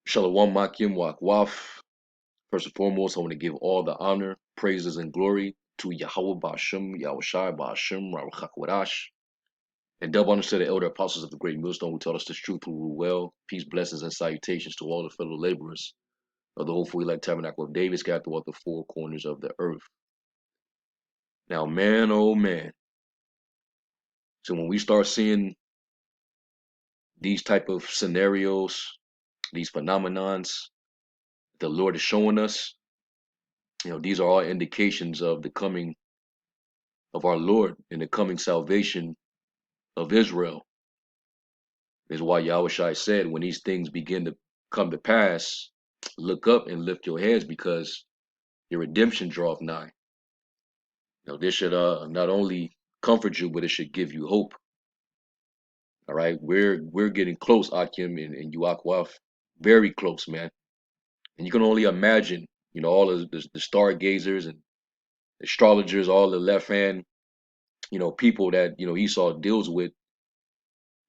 Shalom Makim Wakwaf. First and foremost, I want to give all the honor, praises, and glory to Yahweh Ba'ashem, Yahushai Ba'ashem, Raruchakwadash, and double honors to the elder apostles of the great millstone who taught us this truth, who rule well. Peace, blessings, and salutations to all the fellow laborers of the hopeful elect tabernacle of David scattered throughout the four corners of the earth. Now, man, oh man. So when we start seeing these type of scenarios, these phenomenons, the Lord is showing us, these are all indications of the coming of our Lord and the coming salvation of Israel. Is why Yahushua said, when these things begin to come to pass, look up and lift your heads, because your redemption draweth nigh. This should not only comfort you, but it should give you hope. All right, we're getting close, Akim and Yuakwaf, very close, man. And you can only imagine, all of the stargazers and astrologers, all the left hand, people that Esau deals with.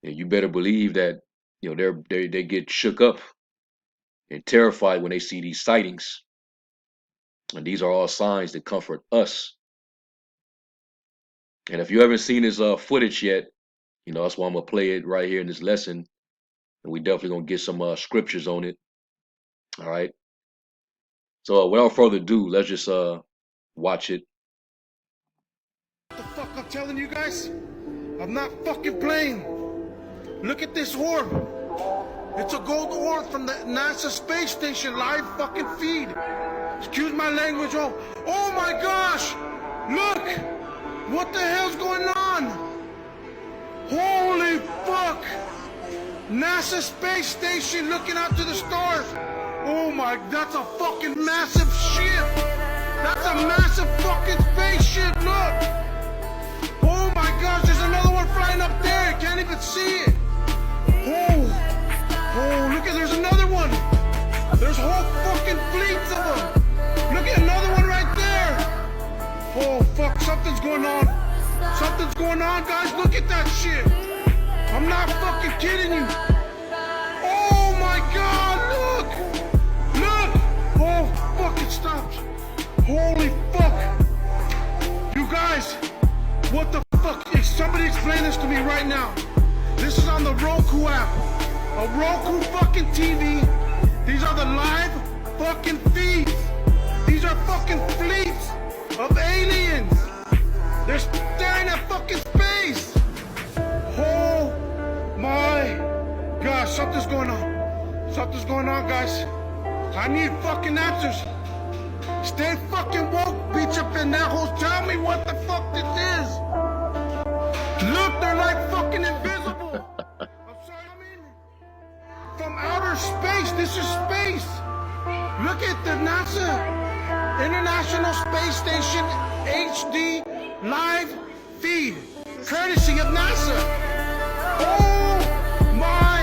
And you better believe that they get shook up and terrified when they see these sightings. And these are all signs that comfort us. And if you haven't seen this footage yet, that's why I'm gonna play it right here in this lesson. And we definitely gonna get some scriptures on it. All right. So without further ado, let's just watch it. What the fuck I'm telling you guys? I'm not fucking playing. Look at this orb. It's a gold orb from the NASA space station live fucking feed. Excuse my language, oh my gosh! Look! What the hell's going on? Holy fuck! NASA space station looking out to the stars. Oh my, that's a fucking massive ship. That's a massive fucking spaceship, look! Oh my gosh, there's another one flying up there. You can't even see it. Oh, look at, there's another one. There's whole fucking fleets of them. Look at another one right there. Oh fuck, something's going on. Something's going on, guys. Look at that shit. I'm not fucking kidding you. Oh my god, look. Look. Oh fuck, it stopped. Holy fuck. You guys, what the fuck? Somebody explain this to me right now. This is on the Roku app. A Roku fucking TV. These are the live fucking feeds. These are fucking fleets of aliens. They're staring at fucking space. Oh my gosh, something's going on. Something's going on, guys. I need fucking answers. Stay fucking woke, bitch up in that hole. Tell me what the fuck this is. Look, they're like fucking invisible. I'm sorry, from outer space. This is space. Look at the NASA International Space Station HD live feed, courtesy of NASA. Oh my,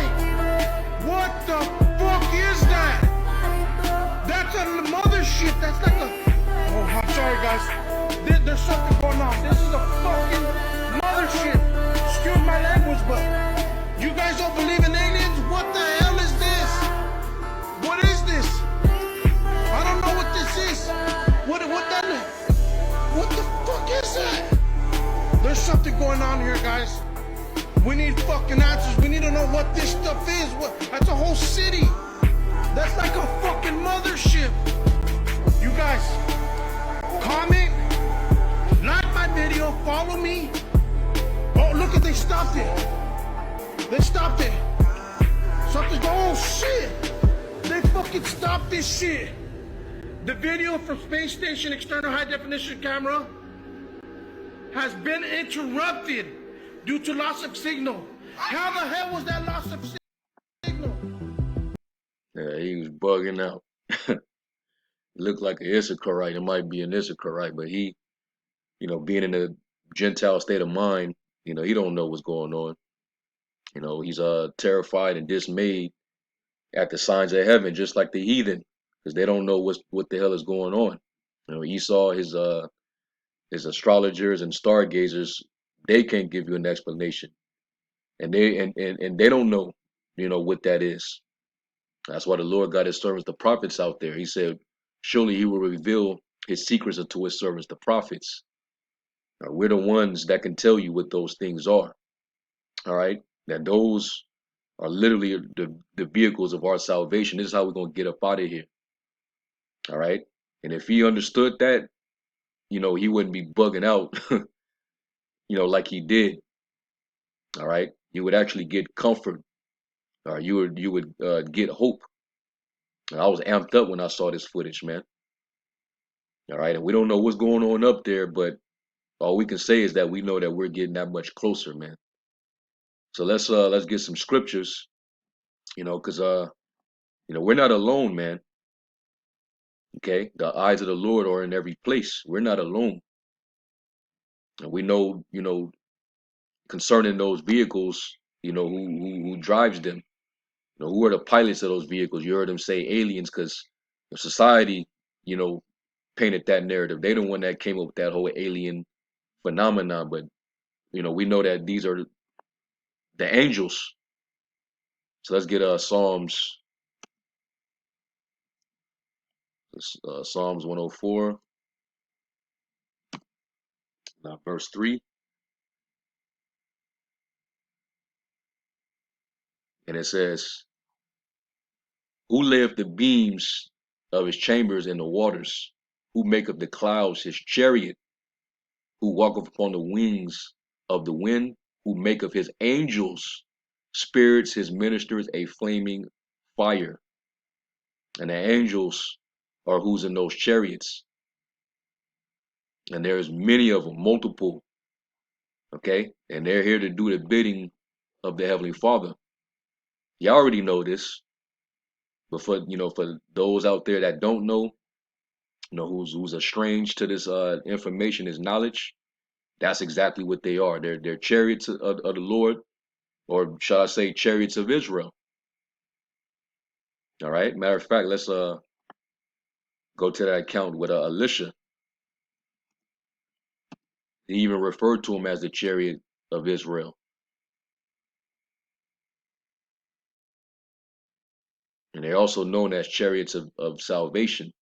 what the fuck is that? That's a mothership. That's like a, oh, I'm sorry guys. There's something going on. This is a fucking mothership. Excuse my language, but you guys don't believe in aliens? What the hell is this? What is this? I don't know what this is. What the fuck is that? There's something going on here, guys. We need fucking answers. We need to know what this stuff is. That's a whole city. That's like a fucking mothership. You guys, comment, like my video, follow me. Oh, look at, they stopped it. They stopped it. Something's, oh shit. They fucking stopped this shit. The video from Space Station External High Definition Camera has been interrupted due to loss of signal. How the hell was that loss of signal? Yeah, he was bugging out. Looked like an Issacharite. It might be an Issacharite, but he, being in a Gentile state of mind, he don't know what's going on. He's terrified and dismayed at the signs of heaven, just like the heathen, because they don't know what the hell is going on. Esau, his astrologers and stargazers, they can't give you an explanation, and they don't know, what that is. That's why the Lord got his servants, the prophets, out there. He said, surely he will reveal his secrets unto his servants, the prophets. Now, we're the ones that can tell you what those things are. All right. That those are literally the vehicles of our salvation. This is how we're going to get up out of here. All right. And if he understood that, he wouldn't be bugging out, like he did. All right. You would actually get comfort. You would get hope. And I was amped up when I saw this footage, man. All right. And we don't know what's going on up there, but all we can say is that we know that we're getting that much closer, man. So let's get some scriptures, because we're not alone, man. Okay, the eyes of the Lord are in every place. We're not alone, and we know, concerning those vehicles, who drives them. Who are the pilots of those vehicles? You heard them say aliens, because society, painted that narrative. They the one that came up with that whole alien phenomenon, but we know that these are the angels. So let's get Psalms 104, verse 3. And it says, who layeth the beams of his chambers in the waters? Who maketh the clouds his chariot? Who walketh upon the wings of the wind? Who maketh his angels spirits, his ministers a flaming fire? And the angels are who's in those chariots. And there's many of them, multiple. Okay? And they're here to do the bidding of the Heavenly Father. You already know this. But for those out there that don't know, who's estranged to this information, this knowledge, that's exactly what they are. They're chariots of the Lord, or shall I say chariots of Israel. All right. Matter of fact, let's go to that account with Elisha. He even referred to him as the chariot of Israel. And they're also known as chariots of salvation.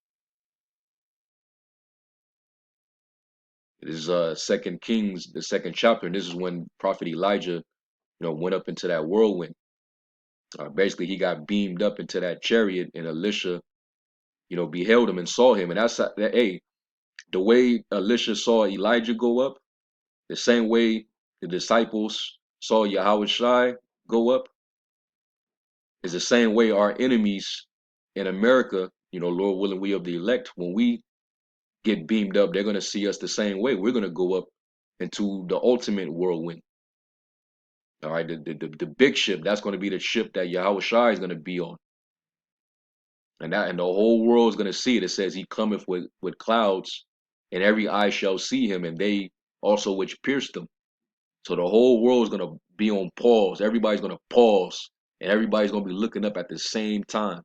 This is 2 Kings, the 2nd chapter, and this is when Prophet Elijah, went up into that whirlwind. Basically, he got beamed up into that chariot, and Elisha, beheld him and saw him. And that's hey, the way Elisha saw Elijah go up, the same way the disciples saw Yahweh Shai go up, is the same way our enemies in America, Lord willing, we of the elect, when we get beamed up, they're going to see us the same way. We're going to go up into the ultimate whirlwind. All right, the big ship, that's going to be the ship that Yahweh Shai is going to be on. And the whole world is going to see it. It says he cometh with clouds, and every eye shall see him, and they also which pierced him. So the whole world is going to be on pause. Everybody's going to pause, and everybody's going to be looking up at the same time.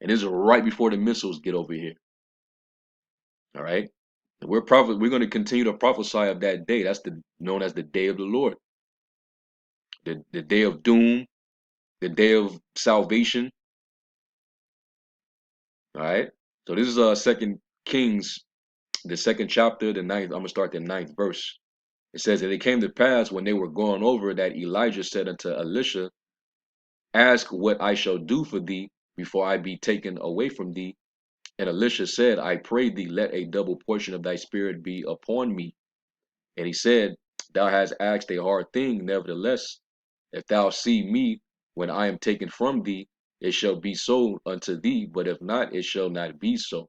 And this is right before the missiles get over here. All right. And we're going to continue to prophesy of that day. That's known as the day of the Lord. The day of doom, the day of salvation. All right. So this is 2 Kings, the 2nd chapter, the 9th. I'm gonna start the 9th verse. It says that it came to pass when they were going over that Elijah said unto Elisha, ask what I shall do for thee before I be taken away from thee. And Elisha said, I pray thee, let a double portion of thy spirit be upon me. And he said, thou hast asked a hard thing. Nevertheless, if thou see me when I am taken from thee, it shall be so unto thee. But if not, it shall not be so.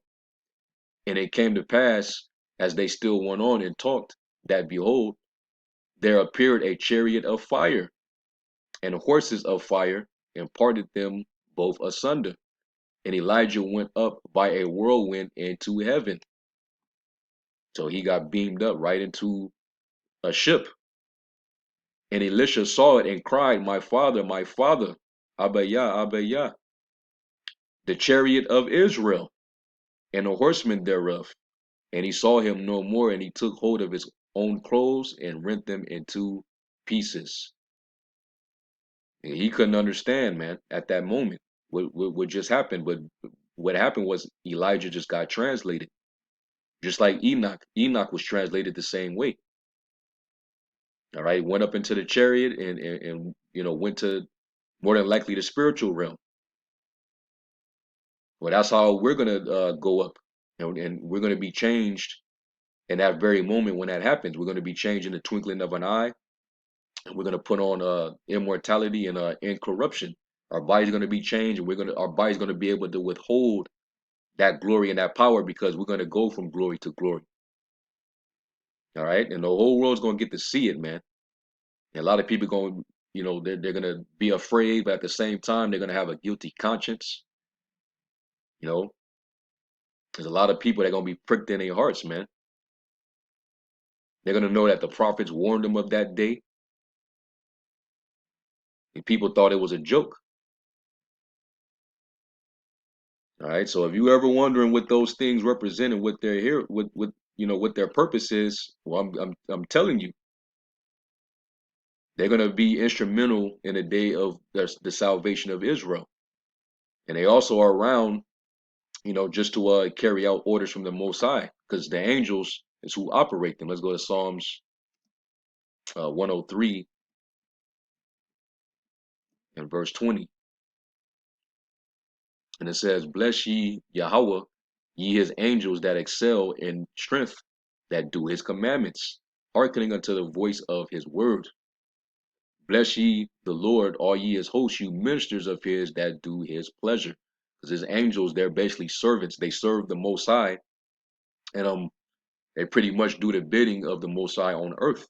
And it came to pass, as they still went on and talked, that behold, there appeared a chariot of fire and horses of fire, and parted them both asunder. And Elijah went up by a whirlwind into heaven. So he got beamed up right into a ship. And Elisha saw it and cried, my father, Abba Yah, Abba Yah, the chariot of Israel, and the horsemen thereof. And he saw him no more, and he took hold of his own clothes and rent them into pieces. And he couldn't understand, man, at that moment. what just happened. But what happened was Elijah just got translated, just like Enoch. Enoch was translated the same way. All right, went up into the chariot and went to more than likely the spiritual realm. Well, that's how we're gonna go up, and we're gonna be changed in that very moment when that happens. We're gonna be changed in the twinkling of an eye, and we're gonna put on immortality and incorruption. Our body's gonna be changed, and our body's gonna be able to withhold that glory and that power because we're gonna go from glory to glory. All right, and the whole world's gonna get to see it, man. And a lot of people going, they're gonna be afraid, but at the same time, they're gonna have a guilty conscience. You know, there's a lot of people that are gonna be pricked in their hearts, man. They're gonna know that the prophets warned them of that day, and people thought it was a joke. All right, so if you ever wondering what those things represent and what they're here, what their purpose is, well, I'm telling you, they're gonna be instrumental in the day of the salvation of Israel, and they also are around, just to carry out orders from the Most High, because the angels is who operate them. Let's go to Psalms 103 and verse 20. And it says, "Bless ye Yahweh, ye his angels that excel in strength, that do his commandments, hearkening unto the voice of his word. Bless ye the Lord, all ye his hosts, you ministers of his that do his pleasure." Because his angels, they're basically servants. They serve the Most High, and they pretty much do the bidding of the Most High on earth.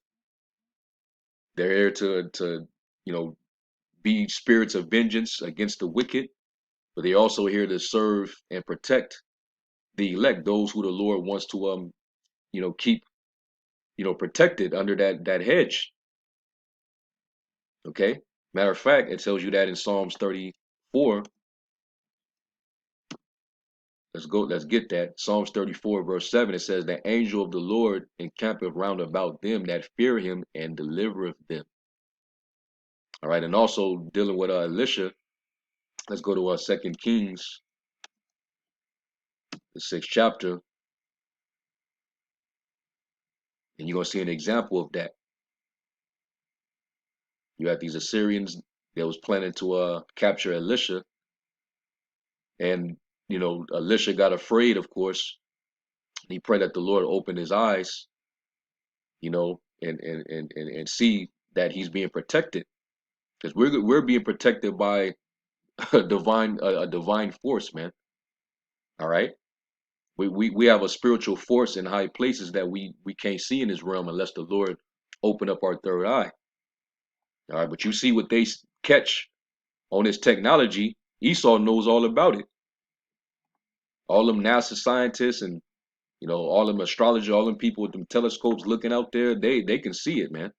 They're here to be spirits of vengeance against the wicked, but they're also here to serve and protect the elect, those who the Lord wants to keep protected under that hedge. Okay. Matter of fact, it tells you that in Psalms 34. Let's get that. Psalms 34, verse 7, it says, "The angel of the Lord encampeth round about them that fear him and delivereth them." All right, and also dealing with Elisha, let's go to 2 Kings, the 6th chapter, and you're gonna see an example of that. You have these Assyrians that was planning to capture Elisha, and Elisha got afraid, of course. He prayed that the Lord open his eyes, and see that he's being protected, because we're being protected by a divine force, man. All right, we have a spiritual force in high places that we can't see in this realm unless the Lord open up our third eye. All right, but you see what they catch on this technology. Esau knows all about it. All them NASA scientists and all them astrologers, all them people with them telescopes looking out there, they can see it, man.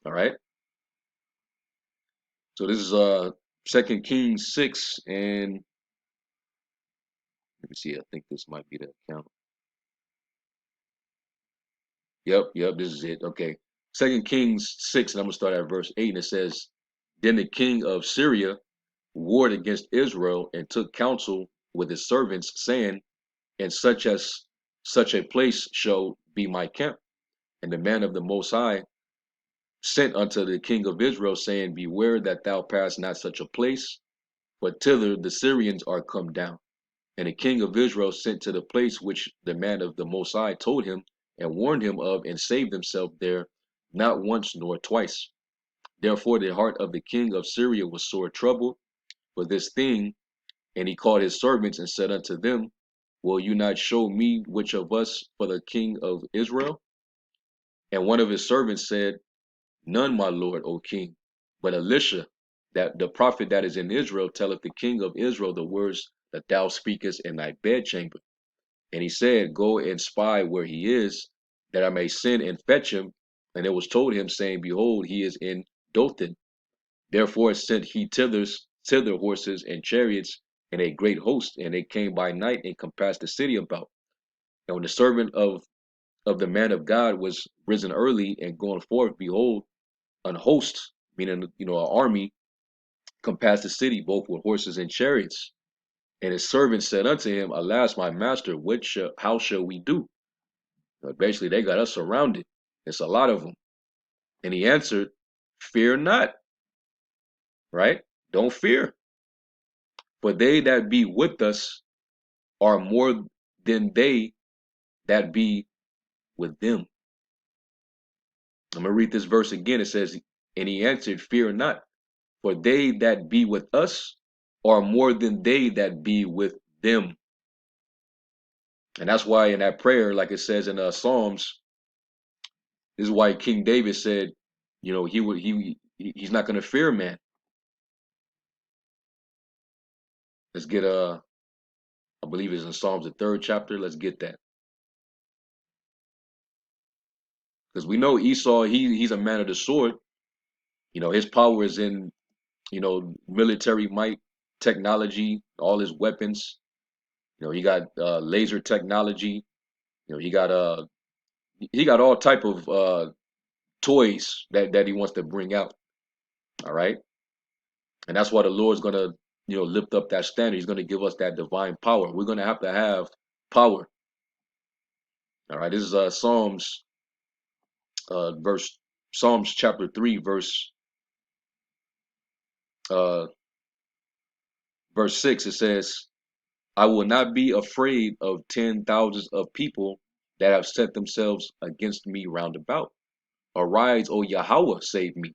All right. So this is 2 Kings 6, and let me see. I think this might be the account. Yep, this is it. Okay. 2 Kings 6, and I'm gonna start at verse 8, and it says, "Then the king of Syria warred against Israel and took counsel with his servants, saying, in such a place shall be my camp. And the man of the Most High sent unto the king of Israel, saying, Beware that thou pass not such a place, for thither the Syrians are come down. And the king of Israel sent to the place which the man of the Most High told him, and warned him of, and saved himself there, not once nor twice. Therefore the heart of the king of Syria was sore troubled for this thing, and he called his servants and said unto them, Will you not show me which of us for the king of Israel? And one of his servants said, None, my lord, O king. But Elisha, that the prophet that is in Israel, telleth the king of Israel the words that thou speakest in thy bedchamber. And he said, Go and spy where he is, that I may send and fetch him. And it was told him, saying, Behold, he is in Dothan. Therefore sent he thither horses and chariots and a great host, and they came by night and compassed the city about. And when the servant of the man of God was risen early and going forth, behold, an host, meaning an army, come past the city, both with horses and chariots. And his servants said unto him, Alas, my master, how shall we do? Basically, they got us surrounded. It's a lot of them. And he answered, Fear not, right? Don't fear. For they that be with us are more than they that be with them. I'm going to read this verse again. It says, And he answered, Fear not, for they that be with us are more than they that be with them. And that's why in that prayer, like it says in Psalms, this is why King David said, you know, he's not going to fear man. Let's get I believe it's in Psalms the 3rd chapter. Let's get that, because we know Esau, he's a man of the sword. You know, his power is in, you know, military might, technology, all his weapons. You know, he got laser technology. You know, he got all type of toys that he wants to bring out. All right, and that's why the Lord's gonna, you know, lift up that standard. He's gonna give us that divine power. We're gonna have to have power. All right, this is verse Psalms chapter 3, uh, verse 6. It says, I will not be afraid of 10,000s of people that have set themselves against me round about. Arise, O Yahweh, save me,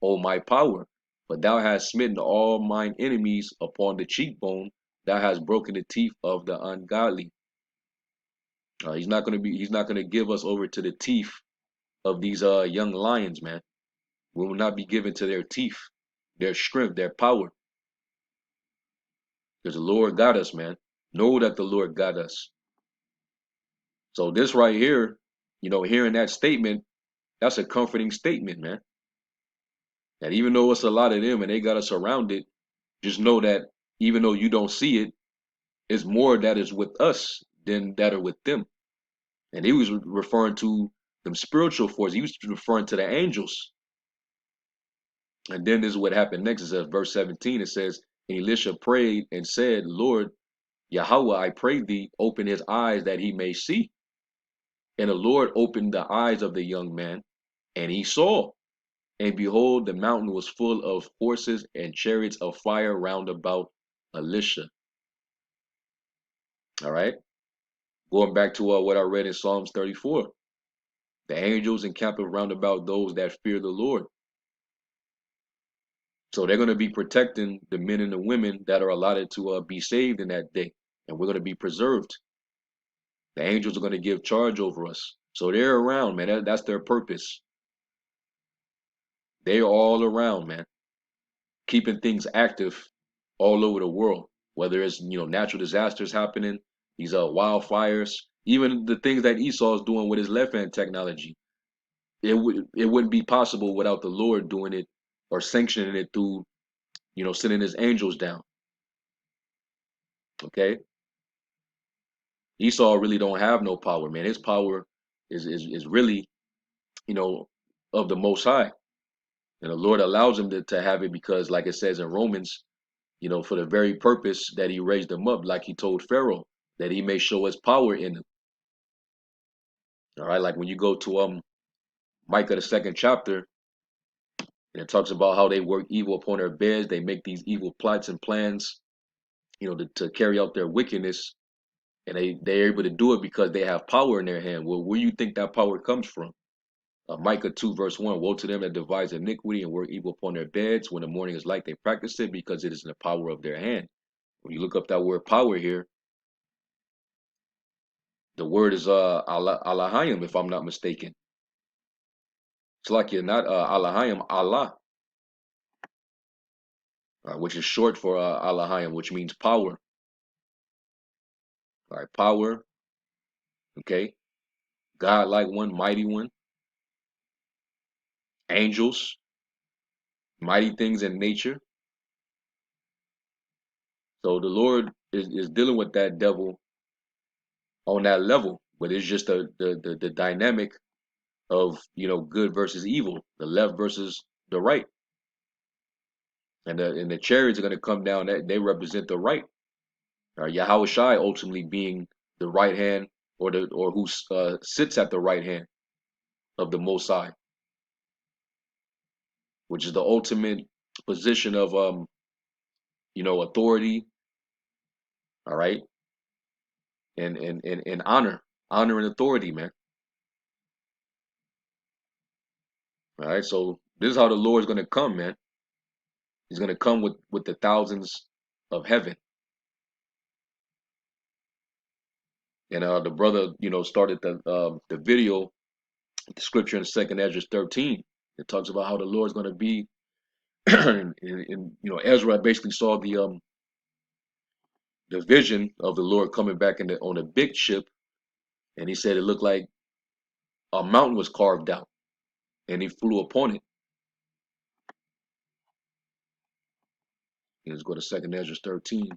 O my power. For thou hast smitten all mine enemies upon the cheekbone. Thou hast broken the teeth of the ungodly. He's not gonna give us over to the teeth of these young lions, man. We will not be given to their teeth, their strength, their power. Because the Lord got us, man. Know that the Lord got us. So this right here, you know, hearing that statement, that's a comforting statement, man. That even though it's a lot of them and they got us surrounded, just know that even though you don't see it, it's more that is with us than that are with them. And he was referring to them spiritual forces. He was referring to the angels. And then this is what happened next. It says, verse 17, it says, and Elisha prayed and said, Lord, Yahweh, I pray thee, open his eyes that he may see. And the Lord opened the eyes of the young man, and he saw. And behold, the mountain was full of horses and chariots of fire round about Elisha. All right. Going back to what I read in Psalms 34. The angels encamp round about those that fear the Lord. So they're going to be protecting the men and the women that are allotted to be saved in that day. And we're going to be preserved. The angels are going to give charge over us. So they're around, man. That's their purpose. They're all around, man. Keeping things active all over the world. Whether it's, you know, natural disasters happening, these wildfires, even the things that Esau is doing with his left hand technology. It wouldn't be possible without the Lord doing it or sanctioning it through, you know, sending his angels down. Okay. Esau really don't have no power, man. His power is really, you know, of the Most High. And the Lord allows him to have it because, like it says in Romans, you know, for the very purpose that he raised him up, like he told Pharaoh, that he may show his power in him. All right, like when you go to Micah the 2nd chapter, and it talks about how they work evil upon their beds, they make these evil plots and plans, you know, to carry out their wickedness, and they're able to do it because they have power in their hand. Well, where do you think that power comes from? Micah 2 verse 1, woe to them that devise iniquity and work evil upon their beds. When the morning is light, they practice it because it is in the power of their hand. When you look up that word power here, the word is Alahayim, if I'm not mistaken. It's like you're not Alahayim, Allah, which is short for Alahayim, which means power. All right, power. Okay, God-like one, mighty one. Angels, mighty things in nature. So the Lord is dealing with that devil on that level, but it's just the dynamic of, you know, good versus evil, the left versus the right. And the chariots are going to come down. That they represent the right. Yahweh Shai ultimately being the right hand, or who sits at the right hand of the Most High, which is the ultimate position of authority. All right, and honor and authority, man. All right, so this is how the Lord's going to come, man. He's going to come with the thousands of heaven. And the brother, started the video, the scripture in 2nd Ezra 13. It talks about how the Lord's going to be. and Ezra basically saw the vision of the Lord coming back on a big ship, and he said it looked like a mountain was carved out, and he flew upon it. Let's go to 2nd Ezra 13.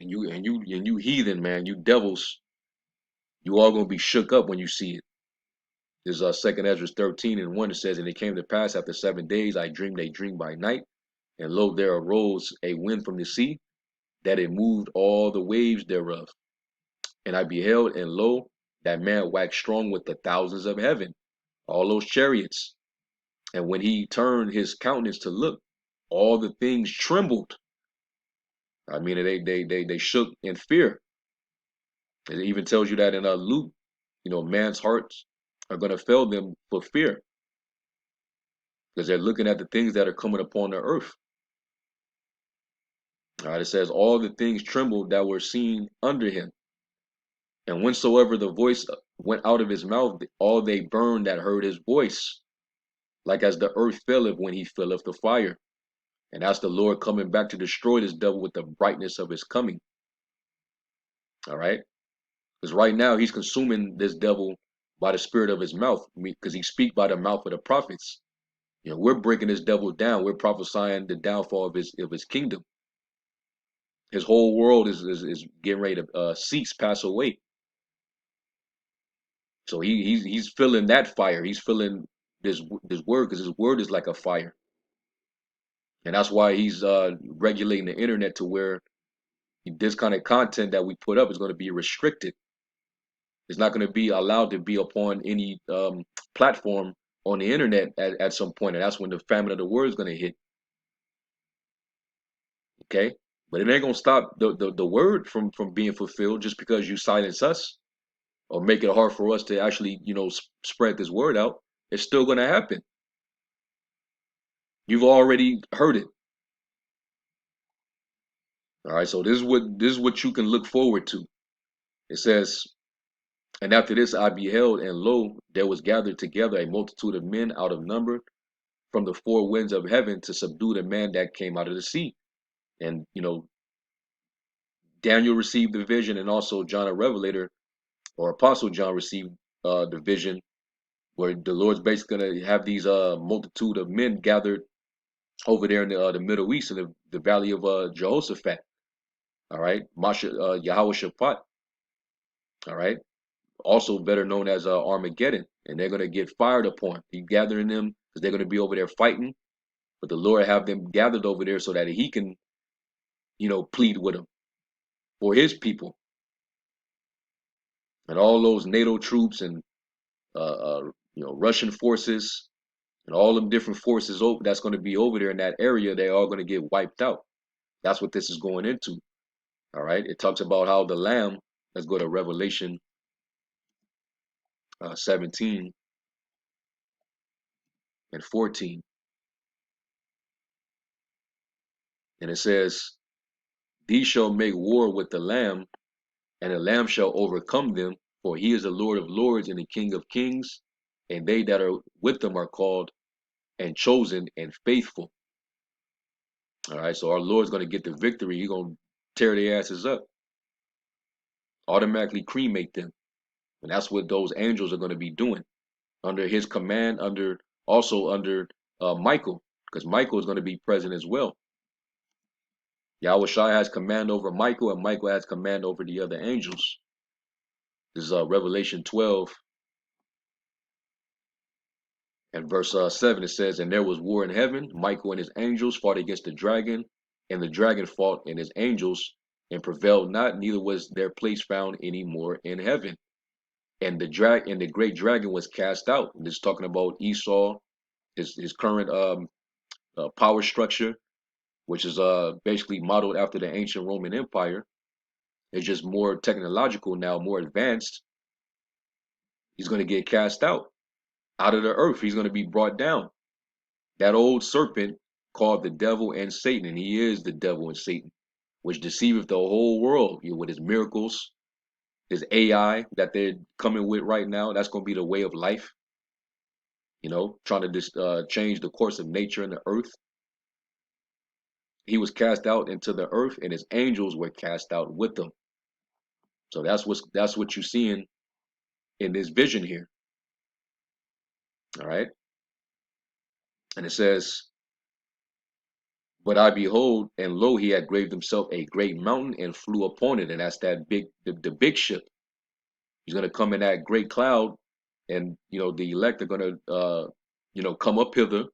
And you heathen, man, you devils, you all gonna be shook up when you see it. There's 2nd Ezra 13 and 1. It says, and it came to pass after 7 days, I dreamed a dream by night, and lo, there arose a wind from the sea, that it moved all the waves thereof. And I beheld, and lo, that man waxed strong with the thousands of heaven, all those chariots. And when he turned his countenance to look, all the things trembled. I mean, they shook in fear. It even tells you that in Luke, man's hearts are going to fail them for fear, because they're looking at the things that are coming upon the earth. All right, it says, all the things trembled that were seen under him. And whensoever the voice went out of his mouth, all they burned that heard his voice, like as the earth faileth when he filleth the fire. And that's the Lord coming back to destroy this devil with the brightness of his coming. All right, because right now he's consuming this devil by the spirit of his mouth, because he speaks by the mouth of the prophets. We're breaking this devil down. We're prophesying the downfall of his kingdom. His whole world is getting ready to cease, pass away. So he's feeling that fire. He's feeling this word, because his word is like a fire. And that's why he's regulating the internet to where this kind of content that we put up is going to be restricted. It's not going to be allowed to be upon any platform on the internet at some point. And that's when the famine of the word is going to hit. Okay? But it ain't going to stop the word from being fulfilled just because you silence us or make it hard for us to actually, spread this word out. It's still going to happen. You've already heard it. All right, so this is what you can look forward to. It says, and after this I beheld, and lo, there was gathered together a multitude of men out of number from the four winds of heaven to subdue the man that came out of the sea. And Daniel received the vision, and also John, a revelator, or Apostle John, received the vision, where the Lord's basically going to have these multitude of men gathered over there in the Middle East, in the valley of Jehoshaphat. All right, Yahweh Shaphat. All right, also better known as Armageddon, and they're going to get fired upon. He's gathering them because they're going to be over there fighting, but the Lord have them gathered over there so that he can, plead with them for his people. And all those NATO troops and Russian forces and all them different forces that's going to be over there in that area, they're all going to get wiped out. That's what this is going into. All right, it talks about how the Lamb. Let's go to Revelation 17 and 14, and it says, "These shall make war with the Lamb, and the Lamb shall overcome them, for he is the Lord of lords and the King of kings, and they that are with them are called and chosen and faithful." All right, so our Lord's going to get the victory. He's going to tear their asses up, automatically cremate them. And that's what those angels are going to be doing under his command, also under Michael, because Michael is going to be present as well. Yahweh Shai has command over Michael, and Michael has command over the other angels. This is Revelation 12 And verse 7, it says, and there was war in heaven. Michael and his angels fought against the dragon, and the dragon fought and his angels and prevailed not, neither was their place found any more in heaven. And the great dragon was cast out. And this is talking about Esau, his current power structure, which is basically modeled after the ancient Roman Empire. It's just more technological now, more advanced. He's going to get cast out of the earth. He's going to be brought down. That old serpent called the devil and Satan, and he is the devil and Satan, which deceiveth the whole world, with his miracles, his AI that they're coming with right now. That's going to be the way of life, trying to just change the course of nature and the earth. He was cast out into the earth, and his angels were cast out with them. So that's what you're seeing in this vision here. All right. And it says, but I behold, and lo, he had graved himself a great mountain and flew upon it. And that's that the big ship. He's going to come in that great cloud, and the elect are going to come up hither,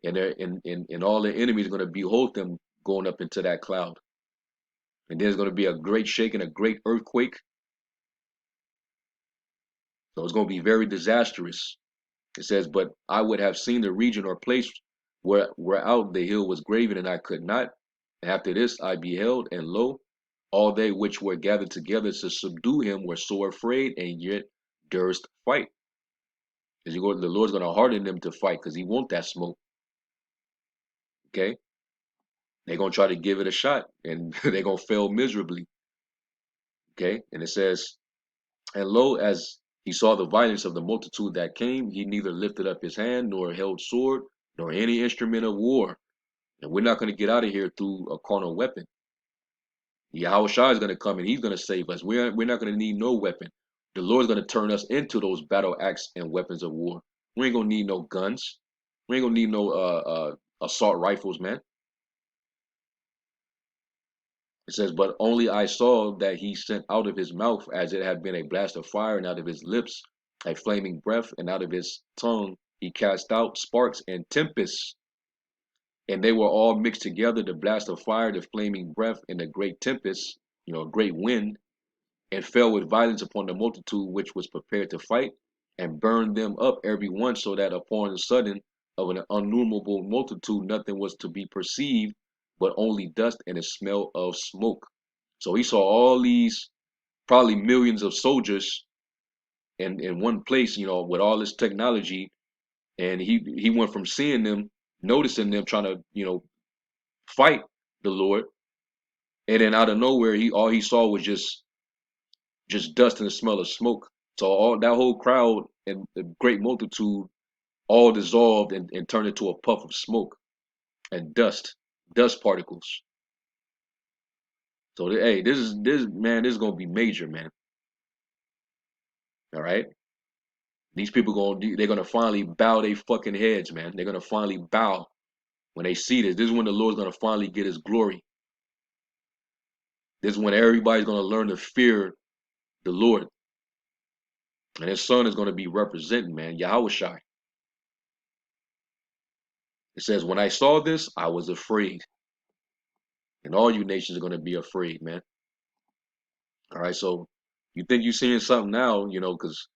and all the enemies are going to behold them going up into that cloud. And there's going to be a great shaking, a great earthquake. So it's going to be very disastrous. It says, but I would have seen the region or place whereout the hill was graven, and I could not. After this I beheld, and lo, all they which were gathered together to subdue him were sore afraid, and yet durst fight. Because the Lord's going to harden them to fight, because he want that smoke. Okay? They're going to try to give it a shot, and they're going to fail miserably. Okay? And it says, and lo, as he saw the violence of the multitude that came, he neither lifted up his hand, nor held sword, nor any instrument of war. And we're not going to get out of here through a carnal weapon. Yahushua is going to come, and he's going to save us. We're not going to need no weapon. The Lord's going to turn us into those battle axe and weapons of war. We ain't going to need no guns. We ain't going to need no assault rifles, man. It says, but only I saw that he sent out of his mouth as it had been a blast of fire, and out of his lips a flaming breath, and out of his tongue he cast out sparks and tempests. And they were all mixed together, the blast of fire, the flaming breath, and the great tempest, a great wind, and fell with violence upon the multitude which was prepared to fight, and burned them up every one, so that upon the sudden of an innumerable multitude nothing was to be perceived, but only dust and a smell of smoke. So he saw all these probably millions of soldiers in one place, with all this technology, and he went from seeing them, noticing them trying to, fight the Lord, and then out of nowhere, all he saw was just dust and the smell of smoke. So all that whole crowd and the great multitude all dissolved and turned into a puff of smoke and dust particles. So hey, this is gonna be major, man. All right, these people they're gonna finally bow their fucking heads, man. They're gonna finally bow when they see this. This is when the Lord's gonna finally get his glory. This is when everybody's gonna learn to fear the Lord, and his son is gonna be representing, man, Yahushua. It says, when I saw this, I was afraid. And all you nations are going to be afraid, man. All right, so you think you're seeing something now, because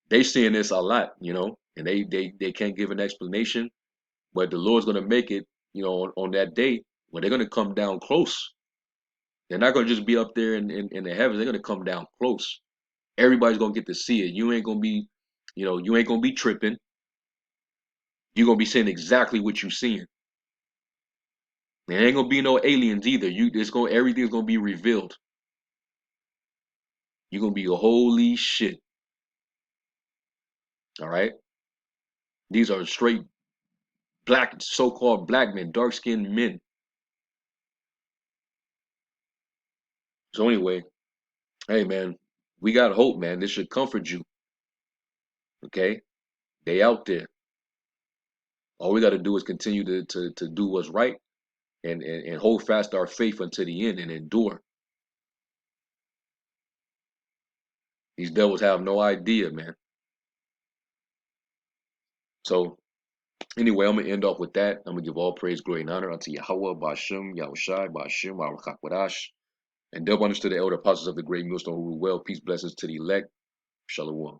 they seeing this a lot, and they can't give an explanation, but the Lord's going to make it, on that day when they're going to come down close. They're not going to just be up there in the heavens. They're going to come down close. Everybody's going to get to see it. You ain't going to be, you ain't going to be tripping. You're going to be seeing exactly what you're seeing. There ain't gonna be no aliens either. Everything's gonna be revealed. You're gonna be a holy shit. All right. These are straight black, so-called black men, dark-skinned men. So anyway, hey man, we got hope, man. This should comfort you. Okay, they out there. All we got to do is continue to do what's right and hold fast our faith until the end and endure. These devils have no idea, man. So anyway, I'm gonna end off with that. I'm gonna give all praise, glory, and honor unto Yahweh, Ba'ashem, Yahushai, Ba'ashem, Baruch and double understood the elder apostles of the great millstone who rule well. Peace, blessings to the elect. Shalom.